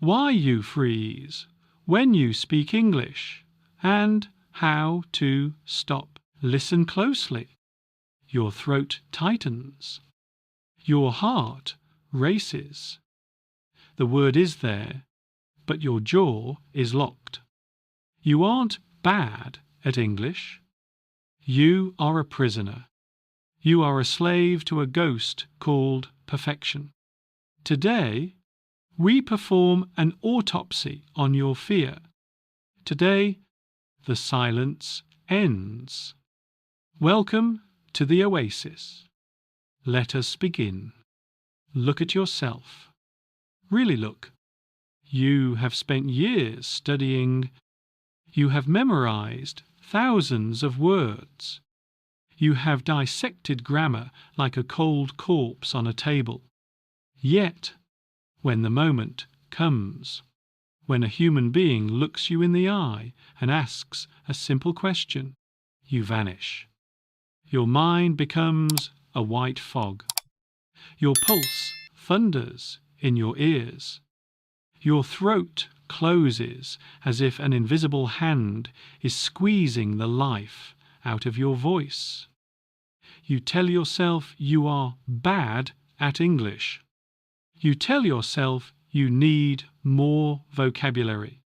why you freeze when you speak English, and how to stop. Listen closely. Your throat tightens. Your heart races. The word is there, but your jaw is locked. You aren't bad at English. You are a prisoner. You are a slave to a ghost called perfection. Today, we perform an autopsy on your fear. Today, the silence ends. Welcome to the Oasis. Let us begin. Look at yourself. Really look. You have spent years studying. You have memorized thousands of words. You have dissected grammar like a cold corpse on a table. Yet, when the moment comes, when a human being looks you in the eye and asks a simple question, you vanish. Your mind becomes a white fog. Your pulse thunders in your ears. Your throat closes as if an invisible hand is squeezing the life out of your voice. You tell yourself you are bad at English. You tell yourself you need more vocabulary.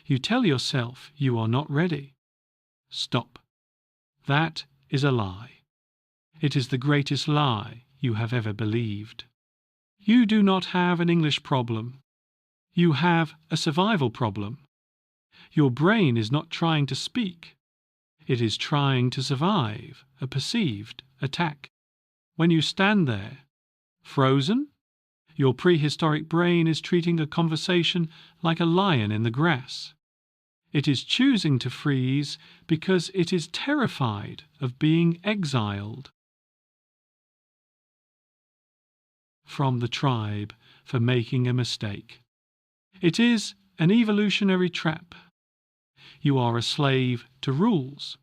You tell yourself you are not ready. Stop. That is a lie. It is the greatest lie you have ever believed. You do not have an English problem. You have a survival problem. Your brain is not trying to speak. It is trying to survive a perceived attack. When you stand there, frozen, your prehistoric brain is treating a conversation like a lion in the grass. It is choosing to freeze because it is terrified of being exiled from the tribe for making a mistake. It is an evolutionary trap. You are a slave to rules.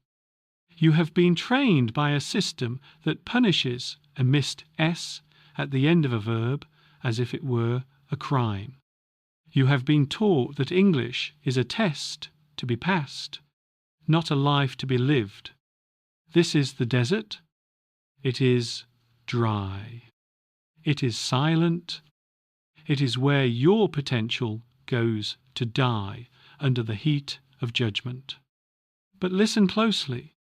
You have been trained by a system that punishes a missed S at the end of a verb as if it were a crime. You have been taught that English is a test to be passed, not a life to be lived. This is the desert. It is dry. It is silent. It is where your potential goes to die under the heat of judgment. But listen closely.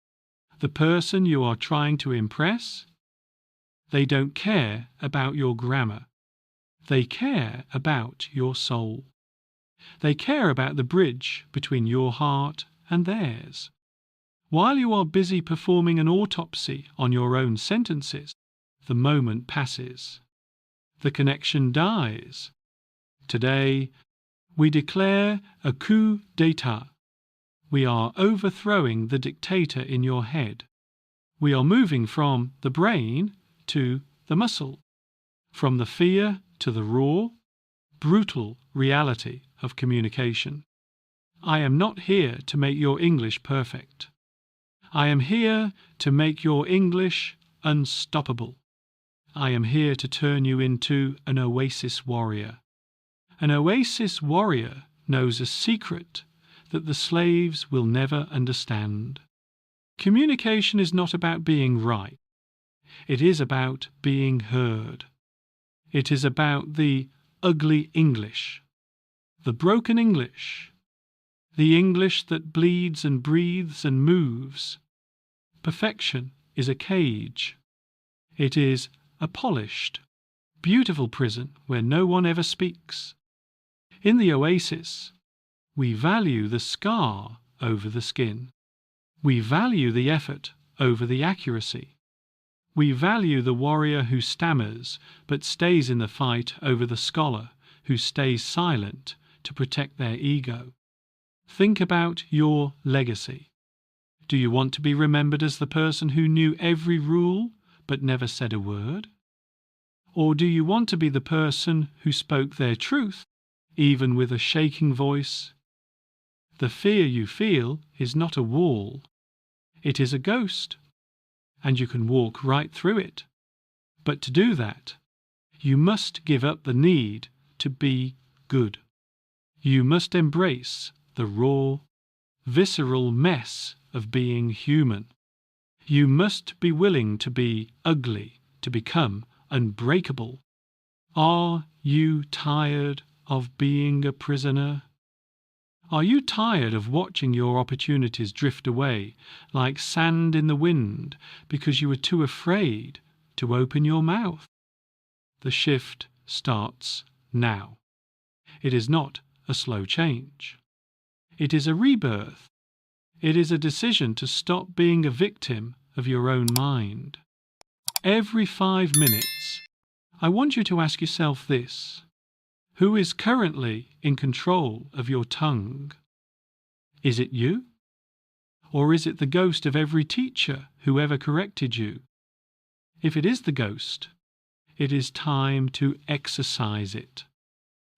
The person you are trying to impress, they don't care about your grammar. They care about your soul. They care about the bridge between your heart and theirs. While you are busy performing an autopsy on your own sentences, the moment passes. The connection dies. Today, we declare a coup d'état. We are overthrowing the dictator in your head. We are moving from the brain to the muscle, from the fear to the raw, brutal reality of communication. I am not here to make your English perfect. I am here to make your English unstoppable. I am here to turn you into an Oasis warrior. An Oasis warrior knows a secret that the slaves will never understand. Communication is not about being right. It is about being heard. It is about the ugly English, the broken English, the English that bleeds and breathes and moves. Perfection is a cage. It is a polished, beautiful prison where no one ever speaks. In the Oasis, we value the scar over the skin. We value the effort over the accuracy. We value the warrior who stammers but stays in the fight over the scholar who stays silent to protect their ego. Think about your legacy. Do you want to be remembered as the person who knew every rule but never said a word? Or do you want to be the person who spoke their truth, even with a shaking voice? The fear you feel is not a wall. It is a ghost, and you can walk right through it. But to do that, you must give up the need to be good. You must embrace the raw, visceral mess of being human. You must be willing to be ugly, to become unbreakable. Are you tired of being a prisoner? Are you tired of watching your opportunities drift away like sand in the wind because you were too afraid to open your mouth? The shift starts now. It is not a slow change. It is a rebirth. It is a decision to stop being a victim of your own mind. Every 5 minutes, I want you to ask yourself this: who is currently in control of your tongue? Is it you? Or is it the ghost of every teacher who ever corrected you? If it is the ghost, it is time to exercise it.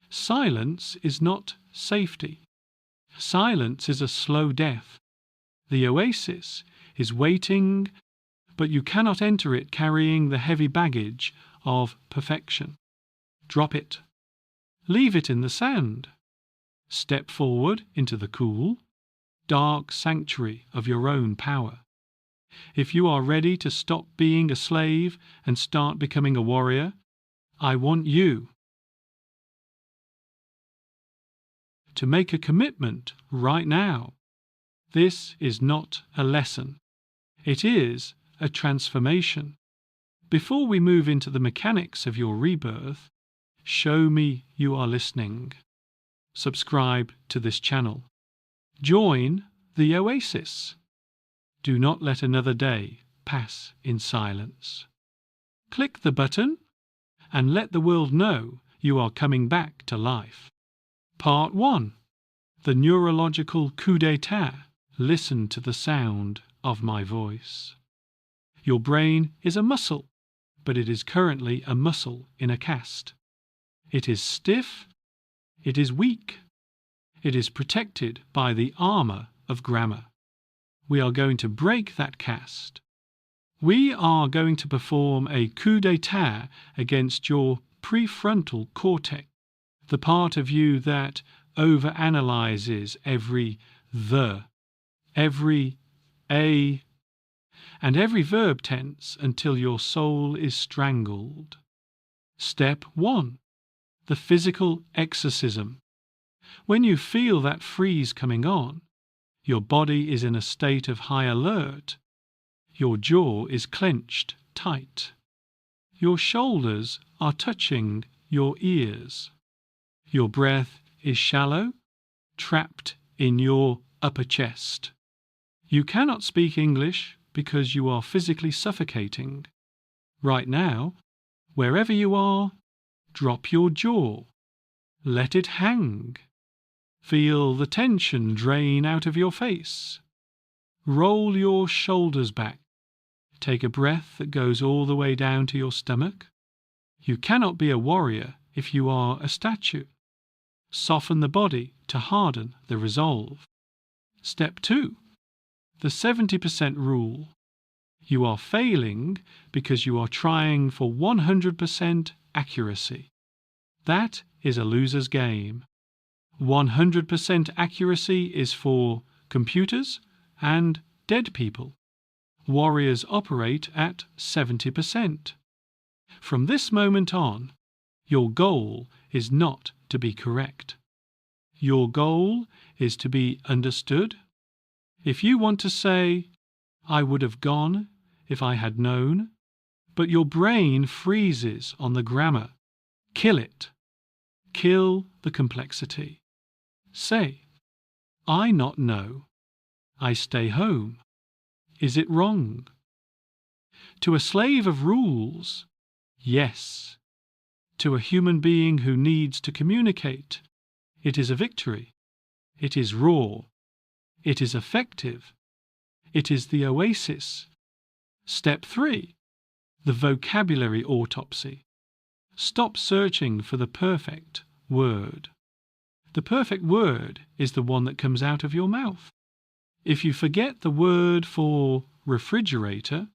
Silence is not safety. Silence is a slow death. The oasis is waiting, but you cannot enter it carrying the heavy baggage of perfection. Drop it. Leave it in the sand. Step forward into the cool, dark sanctuary of your own power. If you are ready to stop being a slave and start becoming a warrior, I want you to make a commitment right now. This is not a lesson. It is a transformation. Before we move into the mechanics of your rebirth, show me you are listening. Subscribe to this channel. Join the oasis. Do not let another day pass in silence. Click the button and let the world know you are coming back to life. Part 1. The neurological coup d'etat. Listen to the sound of my voice. Your brain is a muscle, but it is currently a muscle in a cast. It is stiff. It is weak. It is protected by the armor of grammar. We are going to break that cast. We are going to perform a coup d'etat against your prefrontal cortex, the part of you that overanalyzes every the, every a, and every verb tense until your soul is strangled. Step 1. The physical exorcism. When you feel that freeze coming on, your body is in a state of high alert. Your jaw is clenched tight. Your shoulders are touching your ears. Your breath is shallow, trapped in your upper chest. You cannot speak English because you are physically suffocating. Right now, wherever you are, drop your jaw. Let it hang. Feel the tension drain out of your face. Roll your shoulders back. Take a breath that goes all the way down to your stomach. You cannot be a warrior if you are a statue. Soften the body to harden the resolve. Step 2. The 70% rule. You are failing because you are trying for 100% accuracy. That is a loser's game. 100% accuracy is for computers and dead people. Warriors operate at 70%. From this moment on, your goal is not to be correct. Your goal is to be understood. If you want to say, I would have gone if I had known, but your brain freezes on the grammar, kill it. Kill the complexity. Say, I not know. I stay home. Is it wrong? To a slave of rules, yes. To a human being who needs to communicate, it is a victory. It is raw. It is effective. It is the oasis. Step 3. The vocabulary autopsy. Stop searching for the perfect word. The perfect word is the one that comes out of your mouth. If you forget the word for refrigerator,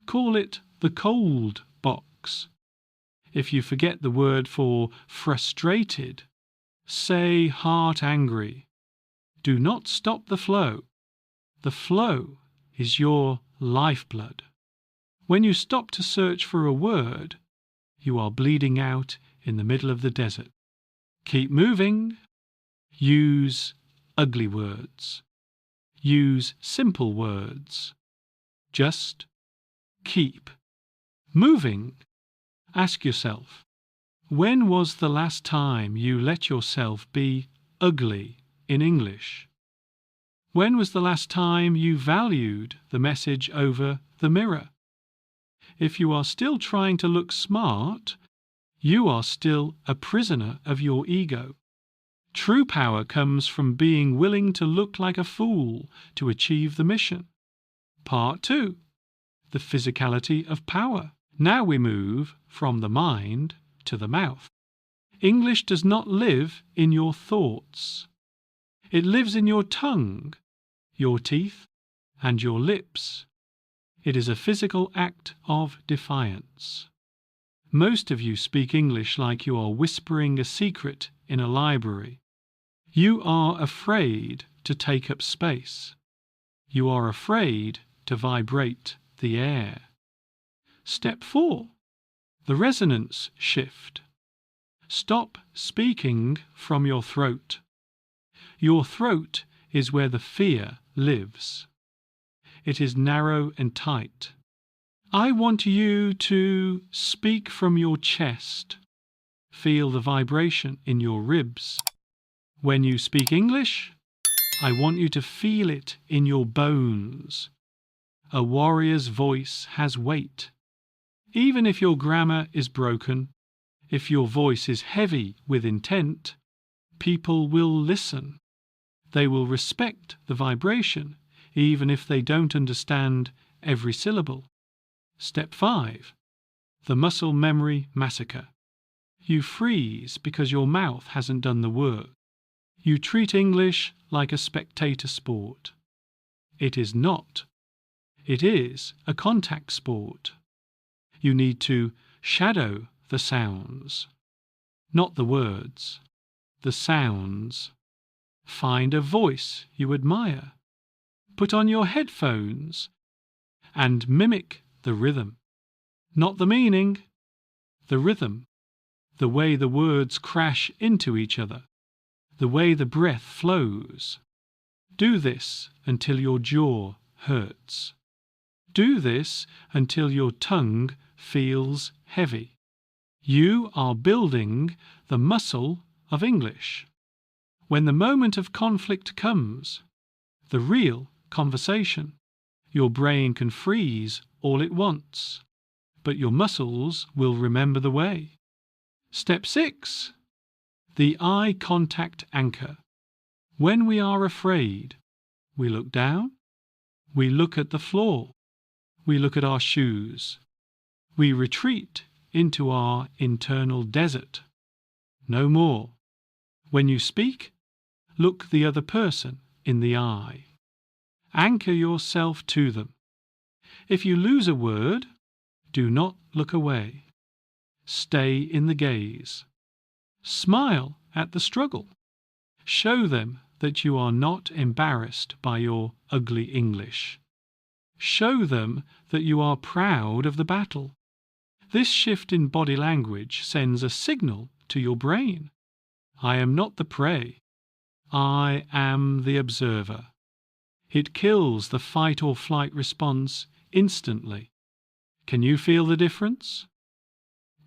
call it the cold box. If you forget the word for frustrated, Say heart angry. Do not stop the flow. The flow is your lifeblood. When you stop to search for a word, you are bleeding out in the middle of the desert. Keep moving. Use ugly words. Use simple words. Just keep moving. Ask yourself, when was the last time you let yourself be ugly in English? When was the last time you valued the message over the mirror? If you are still trying to look smart, you are still a prisoner of your ego. True power comes from being willing to look like a fool to achieve the mission. Part 2. The physicality of power. Now we move from the mind to the mouth. English does not live in your thoughts. It lives in your tongue, your teeth, and your lips. It is a physical act of defiance. Most of you speak English like you are whispering a secret in a library. You are afraid to take up space. You are afraid to vibrate the air. Step 4. The resonance shift. Stop speaking from your throat. Your throat is where the fear lives. It is narrow and tight. I want you to speak from your chest. Feel the vibration in your ribs. When you speak English, I want you to feel it in your bones. A warrior's voice has weight. Even if your grammar is broken, if your voice is heavy with intent, people will listen. They will respect the vibration, even if they don't understand every syllable. Step 5. The muscle memory massacre. You freeze because your mouth hasn't done the work. You treat English like a spectator sport. It is not. It is a contact sport. You need to shadow the sounds, not the words, the sounds. Find a voice you admire. Put on your headphones and mimic the rhythm. Not the meaning, the rhythm. The way the words crash into each other. The way the breath flows. Do this until your jaw hurts. Do this until your tongue feels heavy. You are building the muscle of English. When the moment of conflict comes, the real conversation, your brain can freeze all it wants, but your muscles will remember the way. Step 6. The eye contact anchor. When we are afraid, we look down, we look at the floor, we look at our shoes. We retreat into our internal desert. No more. When you speak, look the other person in the eye. Anchor yourself to them. If you lose a word, do not look away. Stay in the gaze. Smile at the struggle. Show them that you are not embarrassed by your ugly English. Show them that you are proud of the battle. This shift in body language sends a signal to your brain. I am not the prey. I am the observer. It kills the fight or flight response instantly. Can you feel the difference?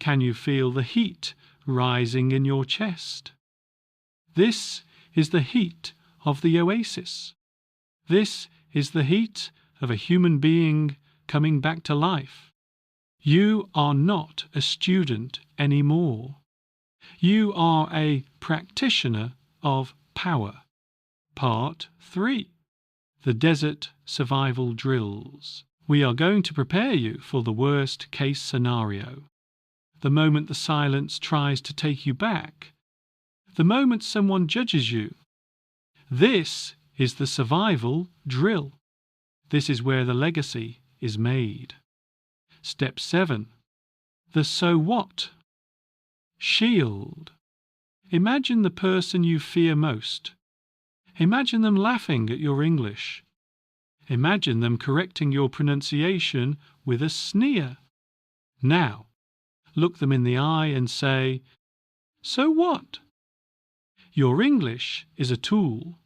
Can you feel the heat rising in your chest? This is the heat of the Oasis. This is the heat of a human being coming back to life. You are not a student anymore. You are a practitioner of power. Part 3. The Desert Survival Drills. We are going to prepare you for the worst case scenario. The moment the silence tries to take you back. The moment someone judges you. This is the survival drill. This is where the legacy is made. Step 7. The so what. Shield. Imagine the person you fear most. Imagine them laughing at your English. Imagine them correcting your pronunciation with a sneer. Now, look them in the eye and say, "So what?" Your English is a tool,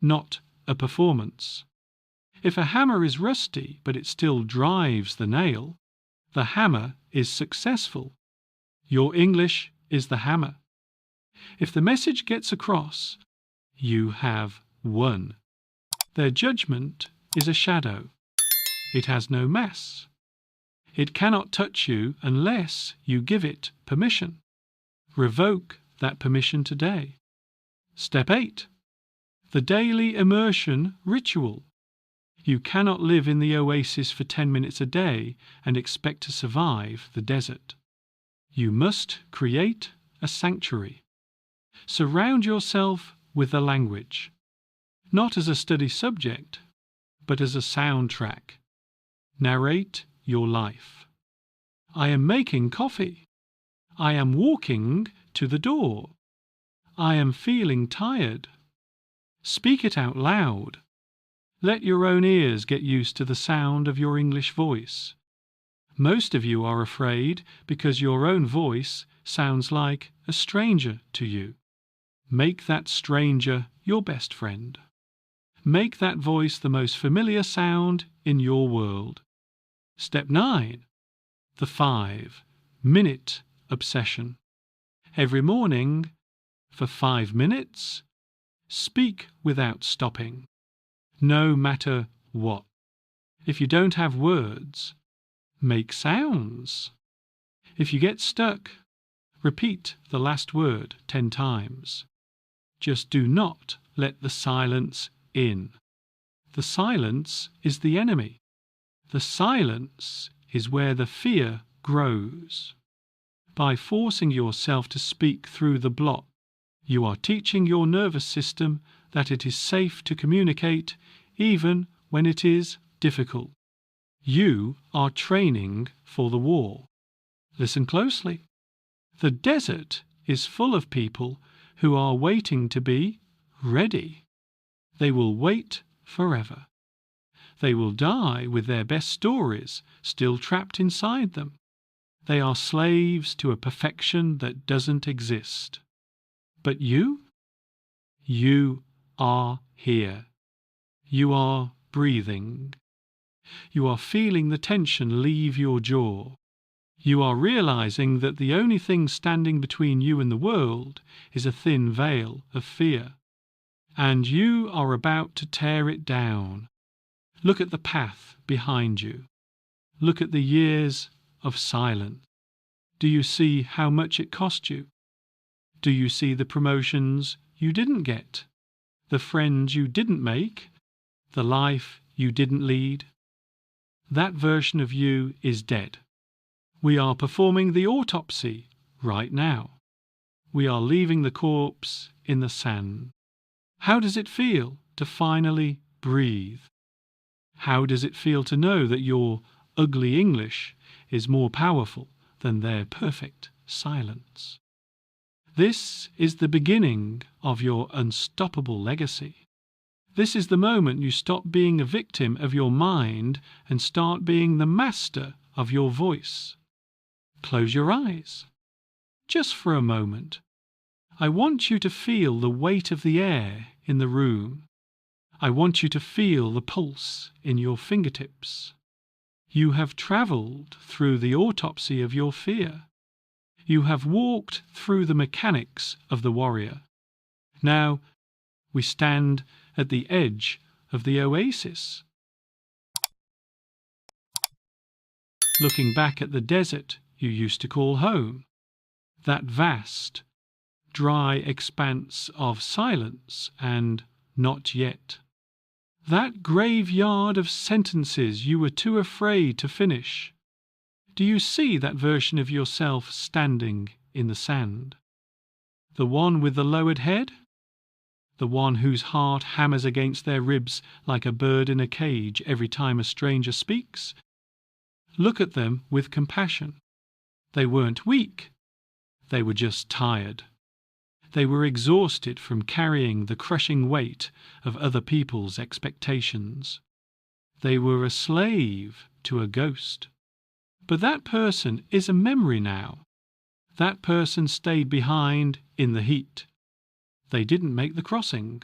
not a performance. If a hammer is rusty but it still drives the nail, the hammer is successful. Your English is the hammer. If the message gets across, you have won. Their judgment is a shadow. It has no mass. It cannot touch you unless you give it permission. Revoke that permission today. Step 8. The daily immersion ritual. You cannot live in the oasis for 10 minutes a day and expect to survive the desert. You must create a sanctuary. Surround yourself with the language, not as a study subject, but as a soundtrack. Narrate your life. I am making coffee. I am walking to the door. I am feeling tired. Speak it out loud. Let your own ears get used to the sound of your English voice. Most of you are afraid because your own voice sounds like a stranger to you. Make that stranger your best friend. Make that voice the most familiar sound in your world. Step 9. The 5-minute obsession. Every morning, for 5 minutes, speak without stopping, no matter what. If you don't have words, make sounds. If you get stuck, repeat the last word 10 times. Just do not let the silence in. The silence is the enemy. The silence is where the fear grows. By forcing yourself to speak through the block, you are teaching your nervous system that it is safe to communicate even when it is difficult. You are training for the war. Listen closely. The desert is full of people who are waiting to be ready. They will wait forever. They will die with their best stories still trapped inside them. They are slaves to a perfection that doesn't exist. But you are here. You are breathing. You are feeling the tension leave your jaw. You are realizing that the only thing standing between you and the world is a thin veil of fear. And you are about to tear it down. Look at the path behind you. Look at the years of silence. Do you see how much it cost you? Do you see the promotions you didn't get? The friends you didn't make? The life you didn't lead? That version of you is dead. We are performing the autopsy right now. We are leaving the corpse in the sand. How does it feel to finally breathe? How does it feel to know that your ugly English is more powerful than their perfect silence? This is the beginning of your unstoppable legacy. This is the moment you stop being a victim of your mind and start being the master of your voice. Close your eyes. Just for a moment. I want you to feel the weight of the air in the room. I want you to feel the pulse in your fingertips. You have traveled through the autopsy of your fear. You have walked through the mechanics of the warrior. Now we stand at the edge of the oasis. Looking back at the desert you used to call home, that vast, dry expanse of silence and not yet. That graveyard of sentences you were too afraid to finish. Do you see that version of yourself standing in the sand? The one with the lowered head? The one whose heart hammers against their ribs like a bird in a cage every time a stranger speaks? Look at them with compassion. They weren't weak. They were just tired. They were exhausted from carrying the crushing weight of other people's expectations. They were a slave to a ghost. But that person is a memory now. That person stayed behind in the heat. They didn't make the crossing.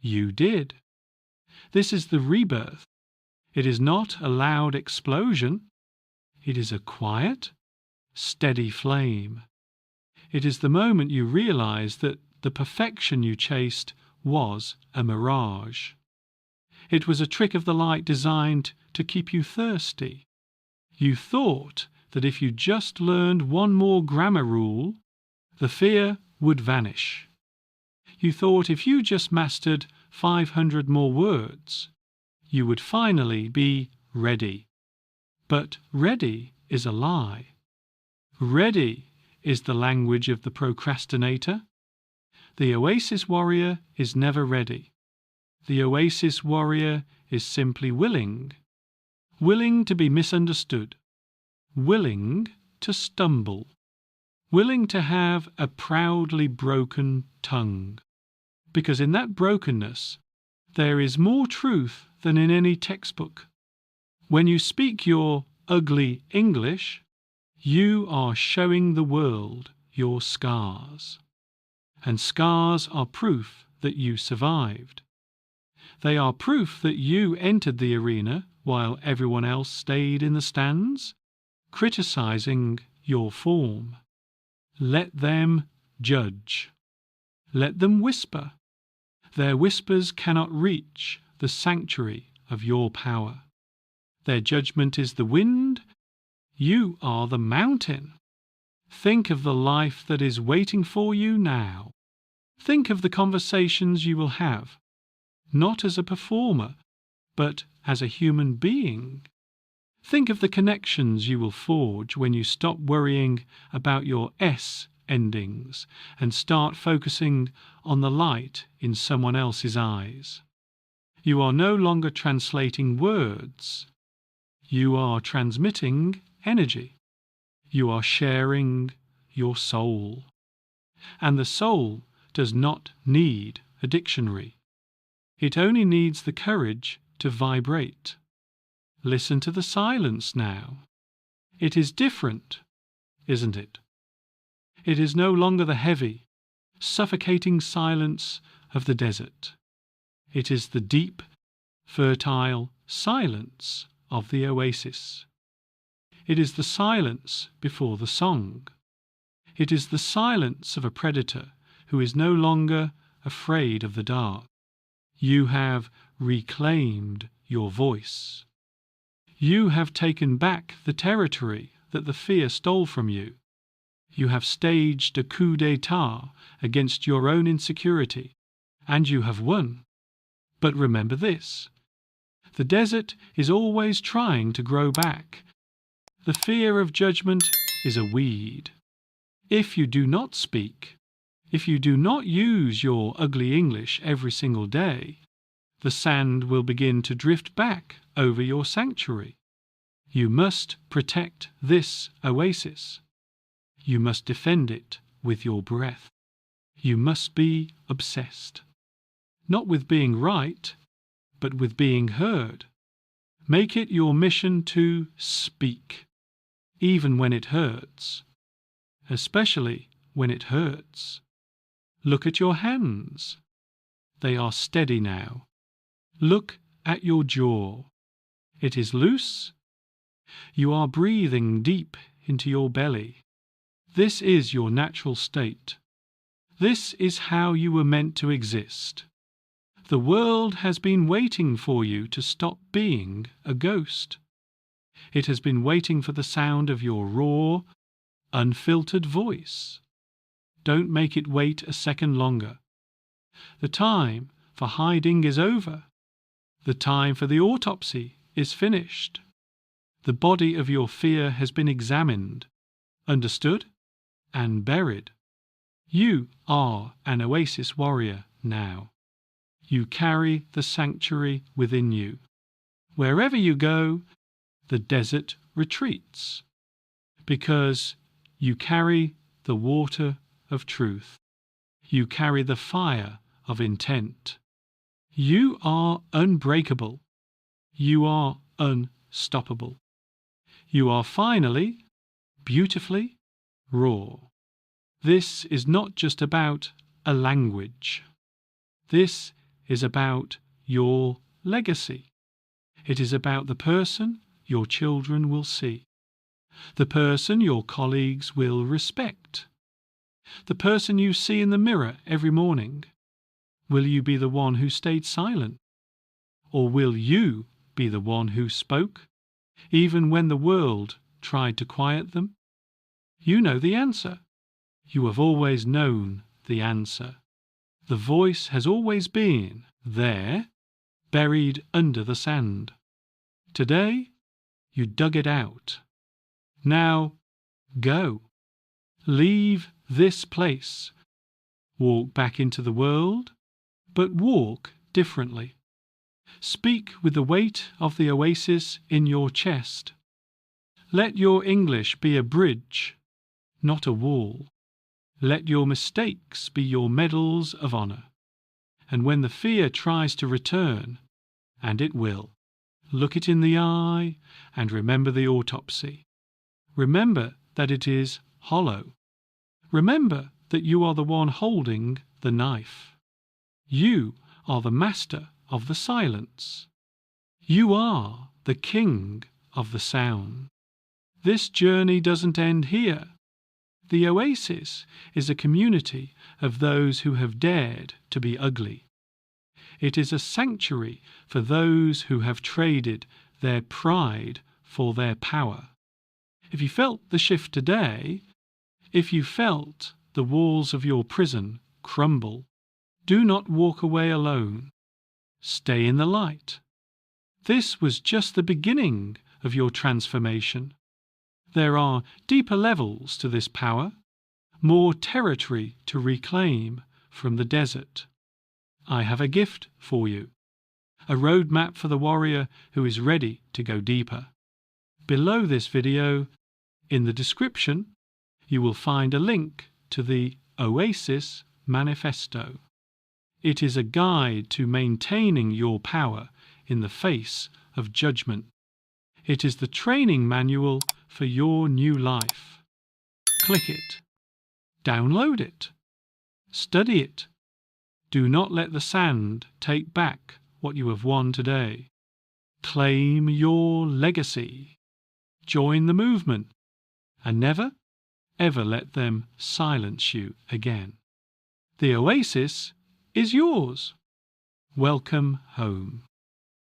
You did. This is the rebirth. It is not a loud explosion. It is a quiet, steady flame. It is the moment you realize that the perfection you chased was a mirage. It was a trick of the light designed to keep you thirsty. You thought that if you just learned one more grammar rule, the fear would vanish. You thought if you just mastered 500 more words, you would finally be ready. But ready is a lie. Ready is the language of the procrastinator. The Oasis warrior is never ready. The Oasis warrior is simply willing. Willing to be misunderstood. Willing to stumble. Willing to have a proudly broken tongue. Because in that brokenness, there is more truth than in any textbook. When you speak your ugly English, you are showing the world your scars. And scars are proof that you survived. They are proof that you entered the arena while everyone else stayed in the stands, criticizing your form. Let them judge. Let them whisper. Their whispers cannot reach the sanctuary of your power. Their judgment is the wind. You are the mountain. Think of the life that is waiting for you now. Think of the conversations you will have, not as a performer, but as a human being. Think of the connections you will forge when you stop worrying about your S endings and start focusing on the light in someone else's eyes. You are no longer translating words. You are transmitting energy. You are sharing your soul. And the soul does not need a dictionary. It only needs the courage to vibrate. Listen to the silence now. It is different, isn't it? It is no longer the heavy, suffocating silence of the desert. It is the deep, fertile silence of the oasis. It is the silence before the song. It is the silence of a predator who is no longer afraid of the dark. You have reclaimed your voice. You have taken back the territory that the fear stole from you. You have staged a coup d'etat against your own insecurity, and you have won. But remember this: the desert is always trying to grow back. The fear of judgment is a weed. If you do not speak, if you do not use your ugly English every single day, the sand will begin to drift back over your sanctuary. You must protect this oasis. You must defend it with your breath. You must be obsessed. Not with being right, but with being heard. Make it your mission to speak, even when it hurts, especially when it hurts. Look at your hands. They are steady now. Look at your jaw. It is loose. You are breathing deep into your belly. This is your natural state. This is how you were meant to exist. The world has been waiting for you to stop being a ghost. It has been waiting for the sound of your raw, unfiltered voice. Don't make it wait a second longer. The time for hiding is over. The time for the autopsy is finished. The body of your fear has been examined, understood, and buried. You are an oasis warrior now. You carry the sanctuary within you. Wherever you go, the desert retreats, because you carry the water of truth. You carry the fire of intent. You are unbreakable. You are unstoppable. You are finally, beautifully, raw. This is not just about a language. This is about your legacy. It is about the person your children will see, the person your colleagues will respect, the person you see in the mirror every morning. Will you be the one who stayed silent? Or will you be the one who spoke, even when the world tried to quiet them? You know the answer. You have always known the answer. The voice has always been there, buried under the sand. Today, you dug it out. Now, go. Leave this place. Walk back into the world, but walk differently. Speak with the weight of the oasis in your chest. Let your English be a bridge, not a wall. Let your mistakes be your medals of honor. And when the fear tries to return, and it will, look it in the eye and remember the autopsy. Remember that it is hollow. Remember that you are the one holding the knife. You are the master of the silence. You are the king of the sound. This journey doesn't end here. The Oasis is a community of those who have dared to be ugly. It is a sanctuary for those who have traded their pride for their power. If you felt the shift today, if you felt the walls of your prison crumble, do not walk away alone. Stay in the light. This was just the beginning of your transformation. There are deeper levels to this power, more territory to reclaim from the desert. I have a gift for you, a roadmap for the warrior who is ready to go deeper. Below this video, in the description, you will find a link to the Oasis Manifesto. It is a guide to maintaining your power in the face of judgment. It is the training manual for your new life. Click it. Download it. Study it. Do not let the sand take back what you have won today. Claim your legacy. Join the movement. And never, ever let them silence you again. The Oasis is yours. Welcome home.